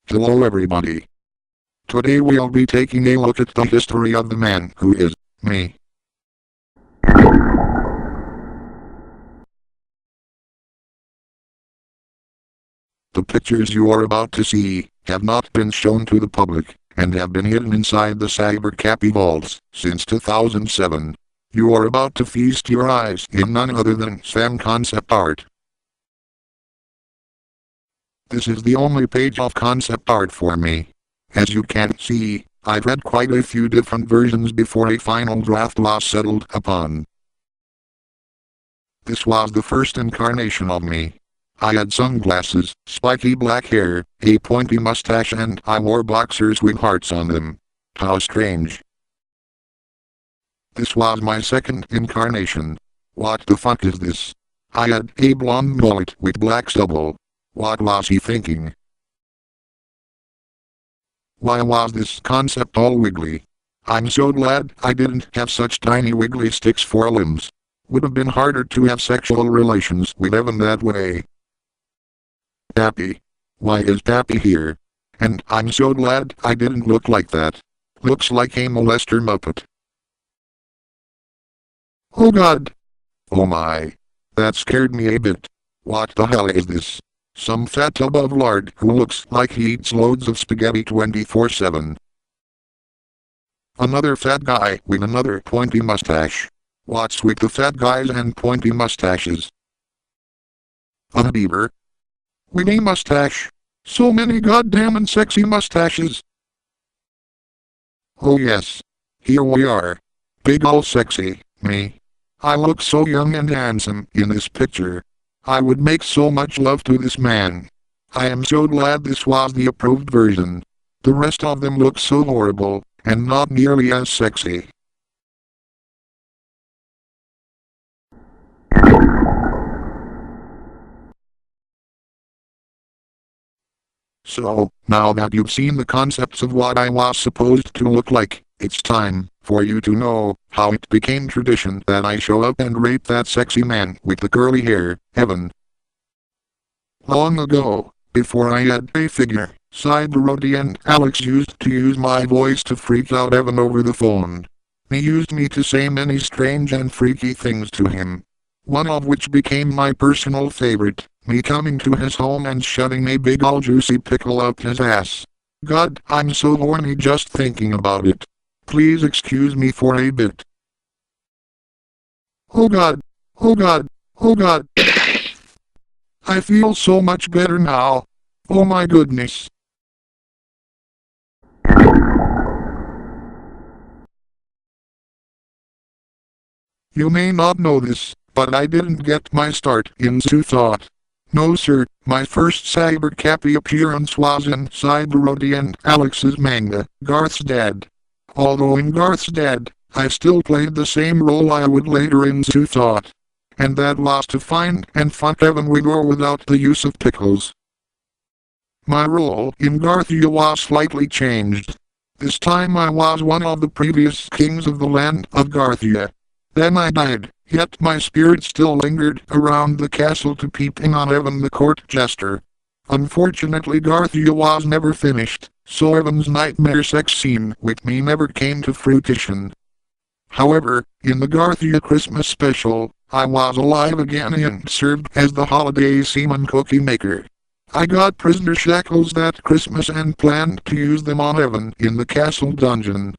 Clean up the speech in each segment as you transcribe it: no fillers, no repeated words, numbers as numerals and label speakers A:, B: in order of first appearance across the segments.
A: Hello everybody. Today we'll be taking a look at the history of the man who is me. The pictures you are about to see have not been shown to the public and have been hidden inside the Cybercappy vaults since 2007. You are about to feast your eyes in none other than Sam concept art. This is the only page of concept art for me. As you can see, I've read quite a few different versions before a final draft was settled upon. This was the first incarnation of me. I had sunglasses, spiky black hair, a pointy mustache, and I wore boxers with hearts on them. How strange. This was my second incarnation. What the fuck is this? I had a blonde mullet with black stubble. What was he thinking? Why was this concept all wiggly? I'm so glad I didn't have such tiny wiggly sticks for limbs. Would have been harder to have sexual relations with Evan that way. Pappy. Why is Pappy here? And I'm so glad I didn't look like that. Looks like a molester muppet. Oh god. Oh my. That scared me a bit. What the hell is this? Some fat tub of lard who looks like he eats loads of spaghetti 24/7. Another fat guy with another pointy mustache. What's with the fat guys and pointy mustaches? A beaver? With a mustache. So many goddamn and sexy mustaches. Oh yes. Here we are. Big ol' sexy, me. I look so young and handsome in this picture. I would make so much love to this man. I am so glad this was the approved version. The rest of them look so horrible, and not nearly as sexy. So, now that you've seen the concepts of what I was supposed to look like, it's time for you to know how it became tradition that I show up and rape that sexy man with the curly hair, Evan. Long ago, before I had a figure, Cybercappy and Alex used to use my voice to freak out Evan over the phone. They used me to say many strange and freaky things to him. One of which became my personal favorite, me coming to his home and shoving a big ol' juicy pickle up his ass. God, I'm so horny just thinking about it. Please excuse me for a bit. Oh god. Oh god. Oh god. I feel so much better now. Oh my goodness. You may not know this, but I didn't get my start in Zoo Thought. No sir, my first Cybercappy appearance was in Cybercappy and Alex's manga, Garth's Dad. Although in Garth's Dad, I still played the same role I would later in Zoo Thought. And that was to find and fuck Evan with or without the use of pickles. My role in Garthia was slightly changed. This time I was one of the previous kings of the land of Garthia. Then I died, yet my spirit still lingered around the castle to peeping on Evan the court jester. Unfortunately Garthia was never finished, so Evan's nightmare sex scene with me never came to fruition. However, in the Garthia Christmas special, I was alive again and served as the holiday seaman cookie maker. I got prisoner shackles that Christmas and planned to use them on Evan in the castle dungeon.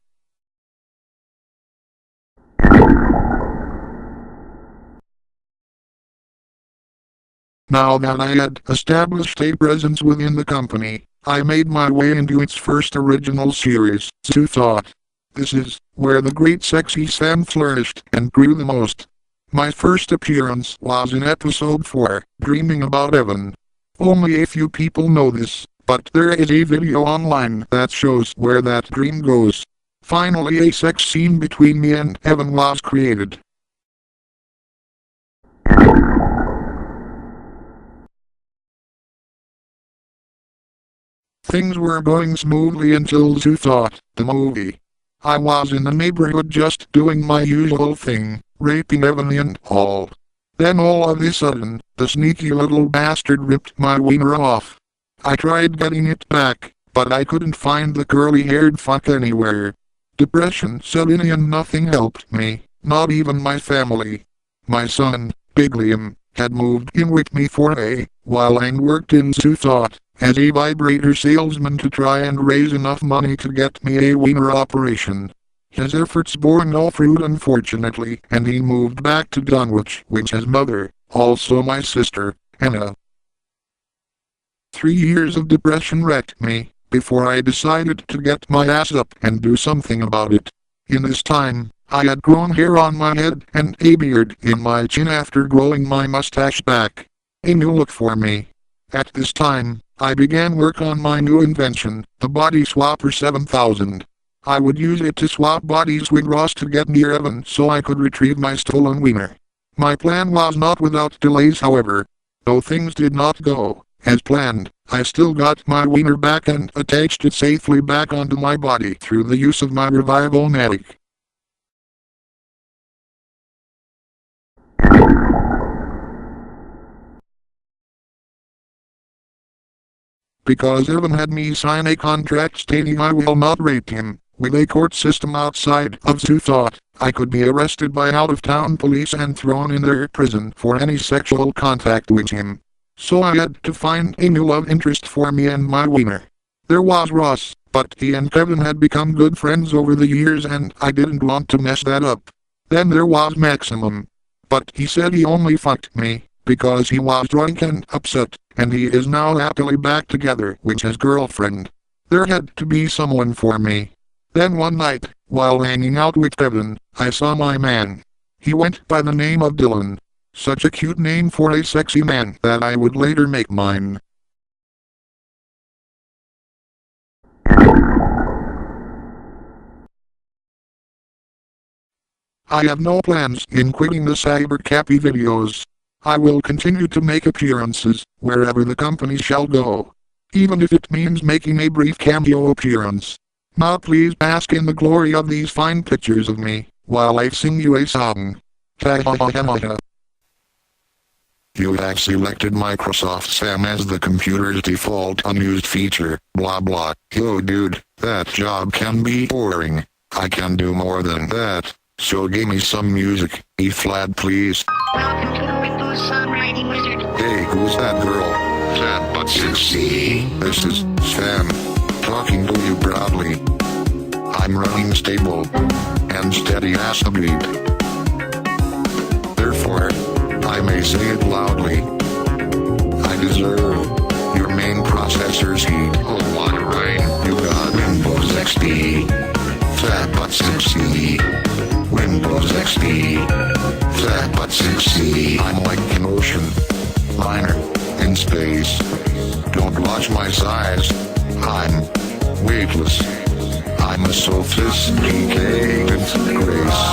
A: Now that I had established a presence within the company, I made my way into its first original series, Zoo Thought. This is where the great sexy Sam flourished and grew the most. My first appearance was in episode 4, Dreaming About Evan. Only a few people know this, but there is a video online that shows where that dream goes. Finally a sex scene between me and Evan was created. Things were going smoothly until Zoo Thought, the movie. I was in the neighborhood just doing my usual thing, raping Evan and all. Then all of a sudden, the sneaky little bastard ripped my wiener off. I tried getting it back, but I couldn't find the curly-haired fuck anywhere. Depression set in and nothing helped me, not even my family. My son, Big Liam, had moved in with me for a while and worked in Sioux Thought as a vibrator salesman to try and raise enough money to get me a wiener operation. His efforts bore no fruit unfortunately, and he moved back to Dunwich with his mother, also my sister, Anna. 3 years of depression wrecked me, before I decided to get my ass up and do something about it. In this time, I had grown hair on my head and a beard in my chin after growing my mustache back. A new look for me. At this time, I began work on my new invention, the Body Swapper 7000. I would use it to swap bodies with Ross to get near Evan so I could retrieve my stolen wiener. My plan was not without delays however. Though things did not go as planned, I still got my wiener back and attached it safely back onto my body through the use of my Revival-matic. Because Evan had me sign a contract stating I will not rape him, with a court system outside of Sioux Thought, I could be arrested by out-of-town police and thrown in their prison for any sexual contact with him. So I had to find a new love interest for me and my wiener. There was Ross, but he and Kevin had become good friends over the years and I didn't want to mess that up. Then there was Maximum. But he said he only fucked me, because he was drunk and upset, and he is now happily back together with his girlfriend. There had to be someone for me. Then one night, while hanging out with Kevin, I saw my man. He went by the name of Dylan. Such a cute name for a sexy man that I would later make mine. I have no plans in quitting the Cybercappy videos. I will continue to make appearances wherever the company shall go. Even if it means making a brief cameo appearance. Now please bask in the glory of these fine pictures of me, while I sing you a song. You have selected Microsoft SAM as the computer's default unused feature, blah blah. Yo dude, that job can be boring. I can do more than that. So give me some music, E-flat please.
B: Welcome to the Windows Songwriting Wizard.
A: Hey, who's that girl? Sam but 6C. This is Sam, talking to you proudly. I'm running stable and steady as a beat. Therefore, I may say it loudly. I deserve your main processor's heat. Oh what a rain. You got Windows XP. Fat but 6C. Windows XP. Fat but 6C. I'm like an ocean liner in space. Don't watch my size. I'm weightless. I'm a sophisticated grace.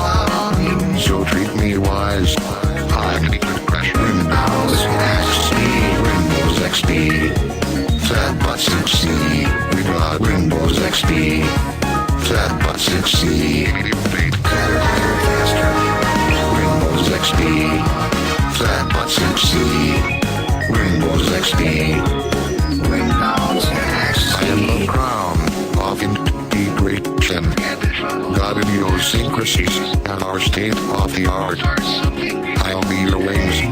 A: So treat me wise. I'm Windows XP. Windows XP. Fat but 6C. We got Windows XP. Fat but 6C. Windows XP. Fat but 6C. Windows XP. Windows XP. I am the crown of integration. Got idiosyncrasies and our state of the art. I'll be your wings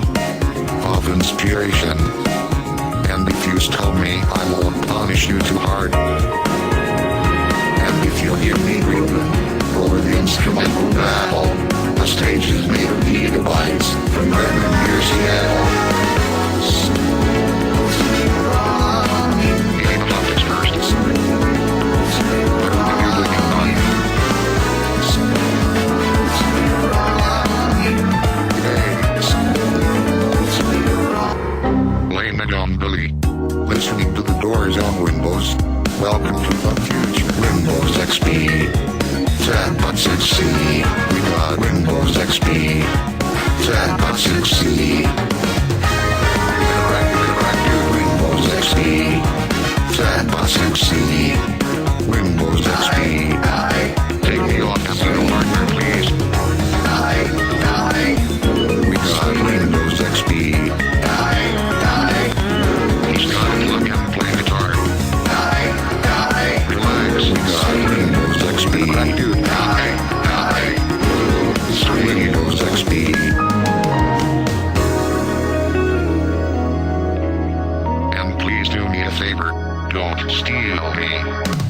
A: of inspiration. And if you stop me, I won't punish you too hard. And if you give me grooving over the instrumental battle, the stage is made of gigabytes from Redmond near Seattle. Game topics first. What are you looking on? Hey. Laying it on Billy. Listening to the Doors on Windows. Welcome to the future. Windows XP. Fat but 6C. We got Windows XP. Fat but 6C. Windows XP. Fat but 6C. Windows XP. Take me off as your partner, please. We got Windows XP. He's got it, look and play guitar. Don't steal me.